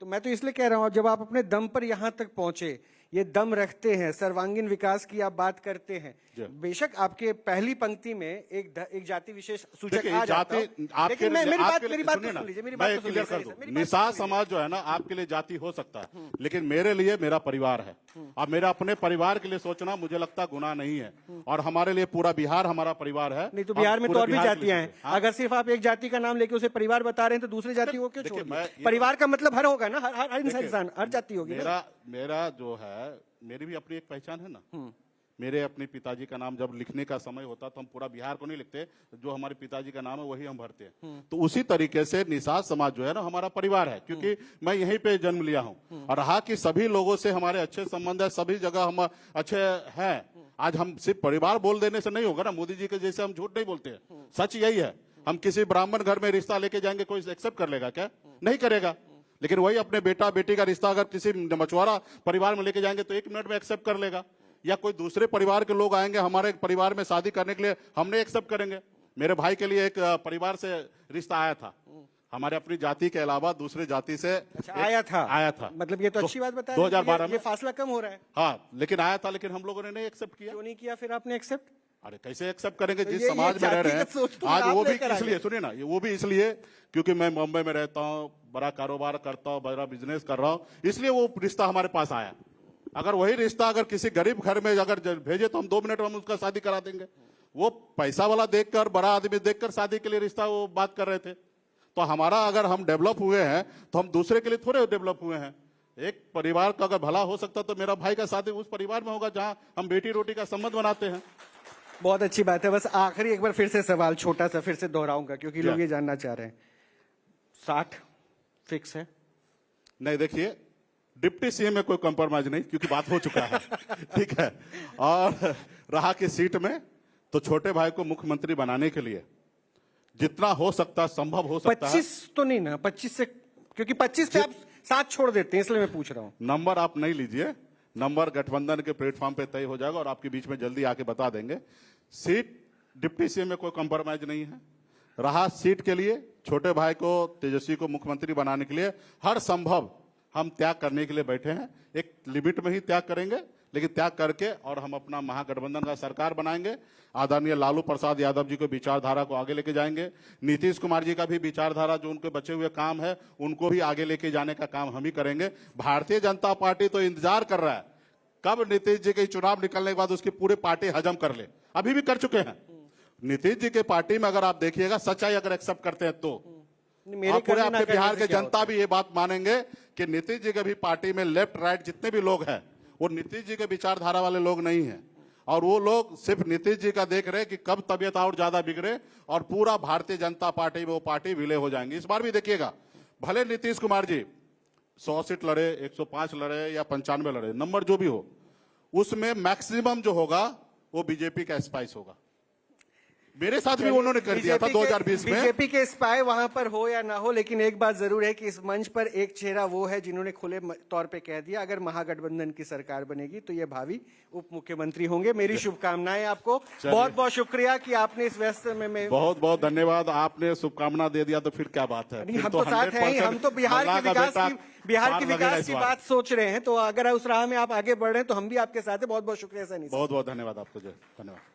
तो मैं तो इसलिए कह रहा हूं, जब आप अपने दम पर यहां तक पहुंचे, ये दम रखते हैं, सर्वांगीण विकास की आप बात करते हैं, बेशक आपके पहली पंक्ति में एक जाति विशेष सूचक आ जाता है, लेकिन मेरी बात तो सुन लीजिए, मेरी बात तो सुन लीजिए। निषाद समाज जो है ना, आपके लिए जाति हो सकता है, लेकिन मेरे लिए मेरा परिवार है। अब मेरा अपने परिवार के लिए सोचना मुझे लगता गुनाह नहीं है, और हमारे लिए पूरा बिहार हमारा परिवार है। नहीं तो बिहार में तो और भी जातियां हैं, अगर सिर्फ आप एक जाति का नाम लेके उसे परिवार बता रहे हैं तो दूसरे जाति को क्यों छोड़ रहे हैं? परिवार का मतलब हर होगा ना, हर इंसान, हर जाति होगी। मेरा जो है, मेरी भी अपनी एक पहचान है ना। मेरे अपने पिताजी का नाम जब लिखने का समय होता तो हम पूरा बिहार को नहीं लिखते, जो हमारे पिताजी का नाम है वही हम भरते हैं। तो उसी तरीके से निषाद समाज जो है ना हमारा परिवार है, क्योंकि मैं यहीं पे जन्म लिया हूं, और रहा कि सभी लोगों से हमारे अच्छे संबंध है, सभी जगह हम अच्छे हैं। आज हम सिर्फ परिवार बोल देने से नहीं होगा ना, मोदी जी के जैसे हम झूठ नहीं बोलते हैं। सच यही है, हम किसी ब्राह्मण घर में रिश्ता लेके जाएंगे, कोई एक्सेप्ट कर लेगा क्या? नहीं करेगा। लेकिन वही अपने बेटा बेटी का रिश्ता अगर किसी मछुआरा परिवार में लेके जाएंगे तो 1 मिनट में एक्सेप्ट कर लेगा। या कोई दूसरे परिवार के लोग आएंगे हमारे परिवार में शादी करने के लिए, हमने एक्सेप्ट करेंगे। मेरे भाई के लिए एक परिवार से रिश्ता आया था, हमारे अपनी जाति के अलावा दूसरे जाति से। अच्छा, आया था, मतलब ये तो अच्छी बात बताया। 2012 में ये फासला कम हो रहा है। हाँ, लेकिन आया था, लेकिन हम लोगों ने नहीं एक्सेप्ट किया। क्यों नहीं किया फिर आपने एक्सेप्ट? अरे कैसे एक्सेप्ट करेंगे, जिस समाज में रह रहे हैं आज, वो भी इसलिए, सुनिए ना, वो भी इसलिए क्योंकि मैं मुंबई में रहता हूँ, बड़ा कारोबार करता हूँ, बड़ा बिजनेस कर रहा हूँ, इसलिए वो रिश्ता हमारे पास आया। अगर वही रिश्ता अगर किसी गरीब घर में अगर भेजे तो हम 2 मिनट में हम उसका शादी करा देंगे। वो पैसा वाला देखकर, बड़ा आदमी देखकर शादी के लिए रिश्ता वो बात कर रहे थे। तो हमारा अगर हम डेवलप हुए हैं तो हम दूसरे के लिए थोड़े डेवलप हुए हैं। एक परिवार का अगर भला हो सकता तो मेरा भाई का शादी उस परिवार में होगा जहां हम बेटी रोटी का संबंध बनाते हैं। बहुत अच्छी बात है। बस आखिरी एक बार फिर से सवाल छोटा सा फिर से दोहराऊंगा, क्योंकि लोग ये जानना चाह रहे हैं, 60 फिक्स है? नहीं, देखिए, डिप्टी सीएम में कोई कंप्रोमाइज नहीं, क्योंकि बात हो चुका है। ठीक है। और रहा कि सीट में, तो छोटे भाई को मुख्यमंत्री बनाने के लिए जितना हो सकता, संभव हो सकता है। 25 तो नहीं ना, 25 से, क्योंकि 25 पे आप साथ छोड़ देते हैं, इसलिए मैं पूछ रहा हूं। नंबर आप नहीं लीजिए, नंबर गठबंधन के प्लेटफॉर्म पे तय हो जाएगा और आपके बीच में जल्दी आके बता देंगे। सीट डिप्टी सीएम में कोई कंप्रोमाइज नहीं है। रहा सीट के लिए, छोटे भाई को, तेजस्वी को मुख्यमंत्री बनाने के लिए हर संभव हम त्याग करने के लिए बैठे हैं। एक लिमिट में ही त्याग करेंगे, लेकिन त्याग करके और हम अपना महागठबंधन का सरकार बनाएंगे। आदरणीय लालू प्रसाद यादव जी को विचारधारा को आगे लेके जाएंगे। नीतीश कुमार जी का भी विचारधारा, जो उनके बचे हुए काम है, उनको भी आगे लेके जाने का काम हम ही करेंगे। भारतीय जनता पार्टी तो इंतजार कर रहा है कब नीतीश जी के चुनाव निकलने के बाद उसकी पूरी पार्टी हजम कर ले। अभी भी कर चुके हैं। नीतीश जी के पार्टी में अगर आप देखिएगा, सच्चाई अगर एक्सेप्ट करते हैं तो पूरे आपके बिहार के जनता भी ये बात मानेंगे कि नीतीश जी के भी पार्टी में लेफ्ट राइट जितने भी लोग हैं वो नीतीश जी के विचारधारा वाले लोग नहीं हैं, और वो लोग सिर्फ नीतीश जी का देख रहे हैं कि कब तबियत और ज्यादा बिगड़े और पूरा भारतीय जनता पार्टी में वो पार्टी विलय हो जाएंगी। इस बार भी देखिएगा, भले नीतीश कुमार जी 100 सीट लड़े, 105 लड़े या 95 लड़े, नंबर जो भी हो, उसमें मैक्सिमम जो होगा वो बीजेपी का स्पाइस होगा। मेरे साथ भी उन्होंने कर दिया था 2020 में। बीजेपी के स्पाई वहां पर हो या ना हो, लेकिन एक बात जरूर है कि इस मंच पर एक चेहरा वो है जिन्होंने खुले तौर पे कह दिया अगर महागठबंधन की सरकार बनेगी तो ये भावी उप मुख्यमंत्री होंगे। मेरी शुभकामनाएं आपको। बहुत बहुत शुक्रिया कि आपने इस व्यस्त में बहुत बहुत धन्यवाद। आपने शुभकामना दे दिया तो फिर क्या बात है। हम तो साथ हैं, हम तो बिहार के विकास की बात सोच रहे हैं। तो अगर उस राह में आप आगे बढ़ रहे हैं तो हम भी आपके साथ हैं। बहुत बहुत शुक्रिया सर। बहुत बहुत धन्यवाद आपको। धन्यवाद।